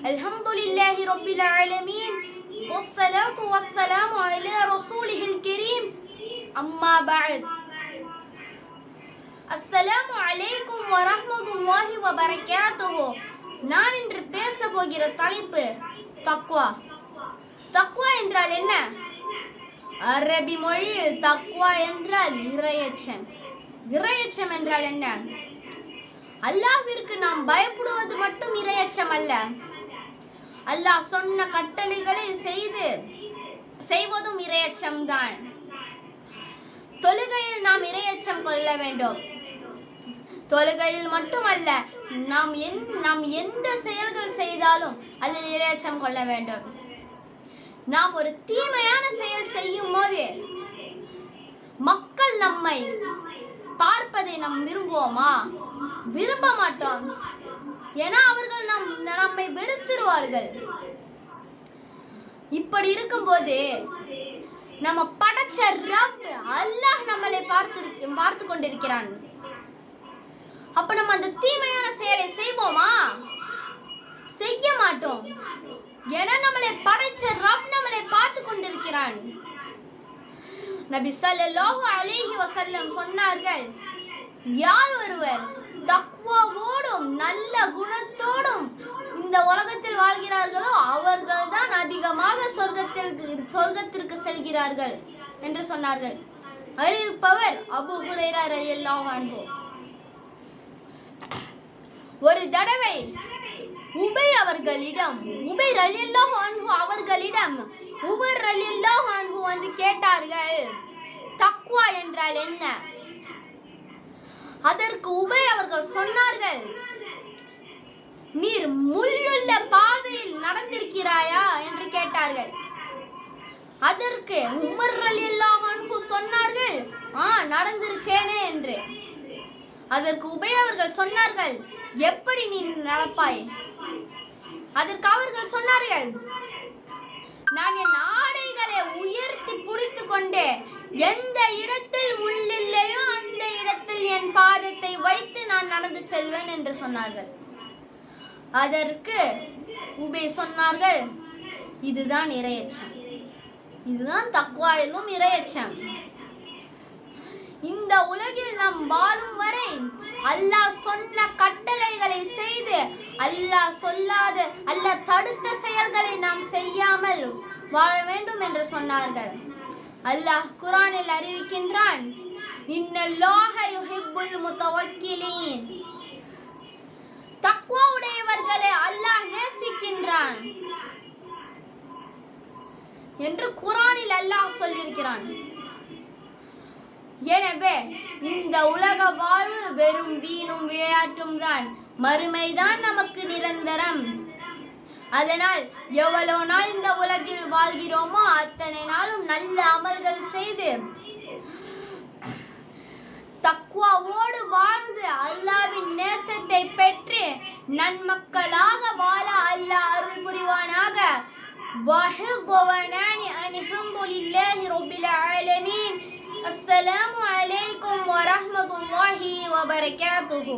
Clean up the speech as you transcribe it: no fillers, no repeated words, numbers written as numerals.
அல்ஹம்துலில்லாஹி ரப்பில் ஆலமீன் வஸ்ஸலாத்து வஸ்ஸலாமு அலா ரசூலிஹில் கரீம் அம்மா பஅத். அஸ்ஸலாமு அலைக்கும் வரஹ்மத்துல்லாஹி வபரகாத்துஹு. நான் இன்று பேச போகிற தலைப்பு தக்வா. தக்வா என்றால் என்ன? அரபி மொழியில் தக்வா என்றால் இறையச்சம். இறையச்சம் என்றால் என்ன? அல்லாஹ்விற்கு நாம் பயப்படுவது மட்டும் இறையச்சம் அல்ல, அல்லாஹ் சொன்ன கட்டளைகளை செய்வதும் இறையச்சம் தான். தொழுகையில் நாம் இறையச்சம் கொள்ள வேண்டும். தொழுகையில் மட்டுமல்ல, நாம் எந்த செயல்கள் செய்தாலும் அதில் இறையச்சம் கொள்ள வேண்டும். நாம் ஒரு தீமையான செயல் செய்யும் போது மக்கள் நம்மை பார்ப்பதை நாம் விரும்புவோமா? விரும்ப மாட்டோம். ஏன்னா அவர்கள் நம்மை வெறுத்துருவார்கள். இப்படி இருக்கும்போது நம்ம படைச்ச ரப் அல்லாஹ் நம்மளை பார்த்து கொண்டிருக்கிறான். அப்ப நம்ம அந்த தீமையான செயலை செய்வோமா? செய்ய மாட்டோம். ஏன்னா நம்மளை படைச்ச ரப் நம்மளை பார்த்து கொண்டிருக்கிறான். நபி ஸல்லல்லாஹு அலைஹி வஸல்லம் சொன்னார்கள், யார் ஒருவர் தக்வாவோடும் நல்ல குணத்தோடும் இந்த உலகத்தில் வாழ்கிறார்களோ அவர்கள் தான் அதிகமாக சொர்க்கத்திற்கு செல்கிறார்கள் என்று சொன்னார்கள். அறிவிப்பவர் அபூ ஹுரைரா ரலியல்லாஹு அன்ஹு. ஒரு தடவை உபை ரலியல்லாஹு அன்ஹு வந்து கேட்டார்கள், தக்வா என்றால் என்ன? அதற்கு உபை அவர்கள் சொன்னார்கள், நீர் முள்ளுள்ள பாதையில் நடந்திருக்கிறாயா என்று கேட்டார்கள். அதற்கு உமர் ரலியல்லாஹு அன்ஹு சொன்னார்கள், நடந்திருக்கேனே என்று. அதற்கு உபை அவர்கள் சொன்னார்கள், எப்படி நீ நடப்பாய்? அதற்கு அவர்கள் சொன்னார்கள், நான் என் ஆடைகளை உயர்த்தி பிடித்து கொண்டு எந்த இடத்தில் முள்ளில்லையோ அந்த இடத்தில் என் பாதத்தை வைத்து நான் நடந்து செல்வேன் என்று சொன்னார்கள். அதற்கு உபை சொன்னார்கள், இதுதான் இறையச்சம், இதுதான் தக்வா என்னும் இறையச்சம். இந்த உலகில் நாம் வாழும் வரை அல்லாஹ் சொன்ன கட்டளைகளை செய்து அல்லாஹ் தடுத்த செயல்களை நாம் செய்யாமல் வாழ வேண்டும் என்று சொன்னார்கள். அல்லாஹ் குர்ஆனில் அறிவிக்கின்றான், இன்னல்லாஹ யுஹிப்புல் முத்தவக்கிலீன். தக்வா உடையவர்களை அல்லாஹ் நேசிக்கின்றான் என்று குர்ஆனில் அல்லாஹ் சொல்லியிருக்கிறான். எனவே இந்த உலக வாழ்வு வெறும் வீணும் விளையாட்டும் தான், மறுமைதான் நமக்கு நிரந்தரம். அதனால் எவ்வளவு நாள் இந்த உலகில் வாழ்கிறோமோ அத்தனை நாளும் நல்ல அமல்கள் செய்து தக்வாவோடு வாழ்ந்து அல்லாஹ்வின் நேசத்தை பெற்று நன்மக்களாக வாழ அல்லாஹ் அருள் புரிவானாக. அல்ஹம்துலில்லாஹி ரப்பில் ஆலமீன். அஸ்ஸலாமு அலைக்கும் வரஹ்மத்துல்லாஹி வபரகாத்துஹு.